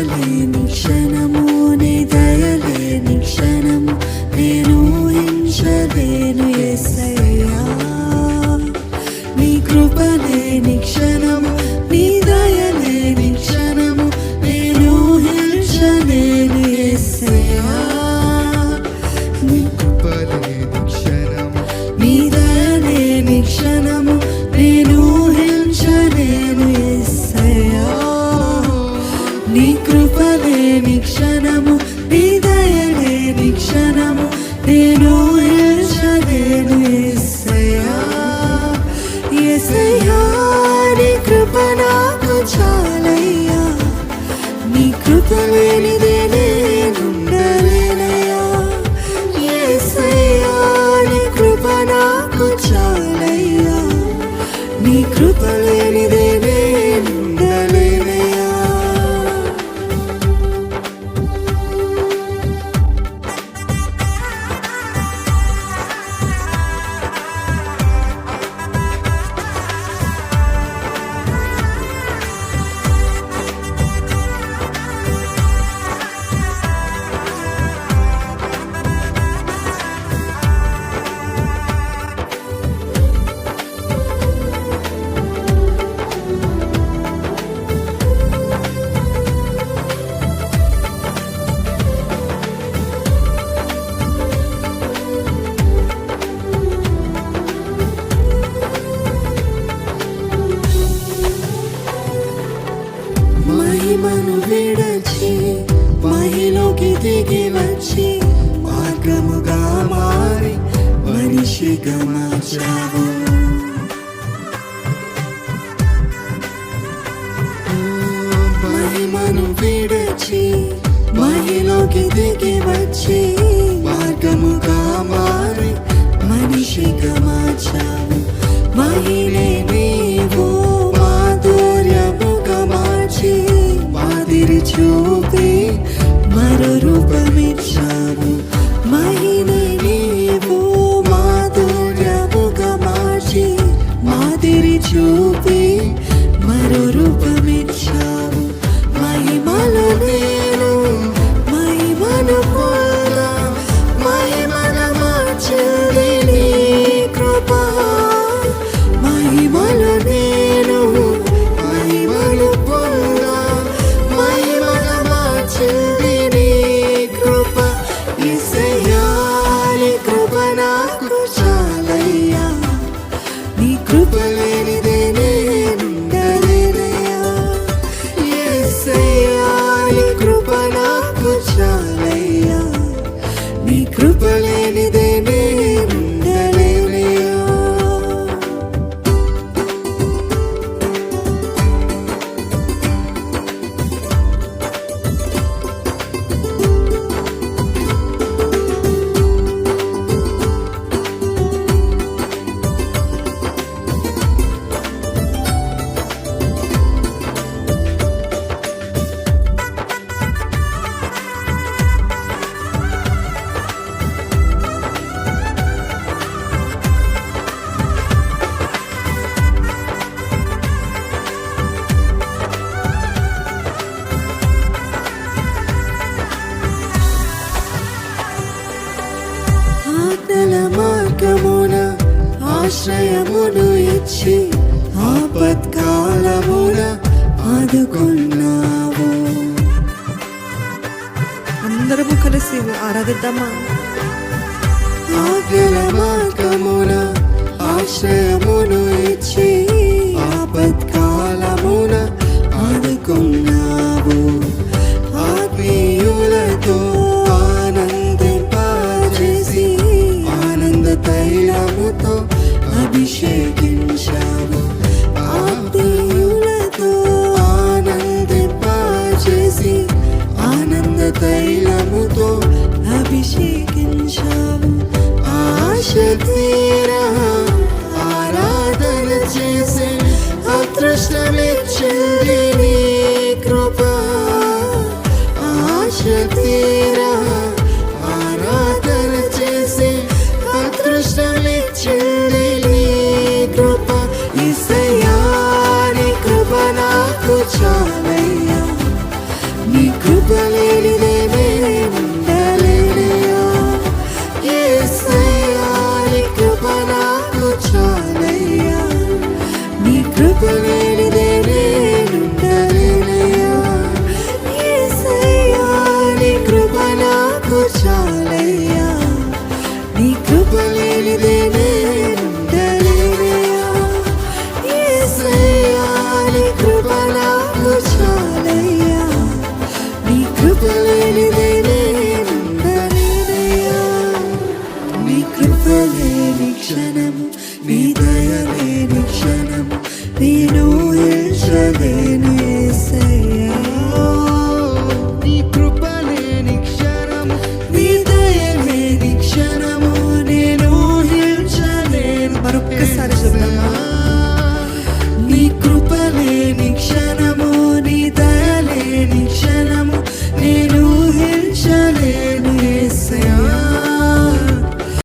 లేని క్షణము నీ దయలేని క్షణము నేను ఊహించలేను యేసయ్యా. నీ కృప లేని క్షణము నీ దయలేని క్షణము నేను ఊహించలేను యేసయ్యా. నీ కృప లేని క్షణము నీ దయలేని క్షణము నేను ఊహించలేను యేసయ్యా. నీ కృప లేని క్షణము నీ దయలేని క్షణము నేను ఊహించలేను యేసయ్యా. యేసయ్యా నీ కృప నాకు చాలయ్యా. నీ కృప లేనిదే నేనుండలేనయ్యా. యేసయ్యా నీ కృప నాకు చాలయ్యా. నీ కృప లేనిదే నేనుండలేనయ్యా. మహిమను విడచి మహిలోకి దిగి వచ్చి మార్గముగా మారి మనిషిగా మార్చావు. మహిమను విడచి మహిలోకి దిగి వచ్చి మార్గముగా మారి మనిషిగా మార్చావు. మహిళే నీవు మాధుర్యముగా మార్చి మాదిరి చూపి మరో రూపమిచ్చావు. మహిళే నీవు మాధుర్యముగా మార్చి మాదిరి చూపి మరో రూపమిచ్చావు. మహిమలో నేను మహిమను పొందా మహిమల మార్చింది నీ కృప. మహిమలో నేను మహిమను పొందా మహిమల మార్చింది నీ కృప. యేసయ్యా నీ కృప నాకు చాలయ్యా. నీ కృప లేనిదే నేనుండలేనయ్యా. యేసయ్యా నీ కృప నాకు చాలయ్యా. నీ కృప లేనిదే నేనుండలేనయ్యా. ఆజ్ఞల మార్గమున ఆశ్రయమును ఇచ్చి ఆపత్కాలమున ఆదుకున్నావు. అందరము కలిసి ఆరాధిద్దామా. ఆజ్ఞల మార్గమున ఆశ్రయమును ఇచ్చి ఆపత్కాలమున ఆదుకున్నావు. ఆత్మీయులతో ఆనందింపజేసి ఆనంద తైలముతో అభిషేకించావు. ఆత్మీయులతో ఆనందింపజేసి ఆనంద తైలముతో అభిషేకించావు. ఆశ తీరా ఆరాధన చేసే అదృష్టమిచ్చింది నీ కృప. ఆశ తీరా ఆరాధన చేసే అదృష్టమిచ్చింది నీ కృప. యేసయ్యా నీ కృప నాకు చాలయ్యా. నీ కృప లేనిదే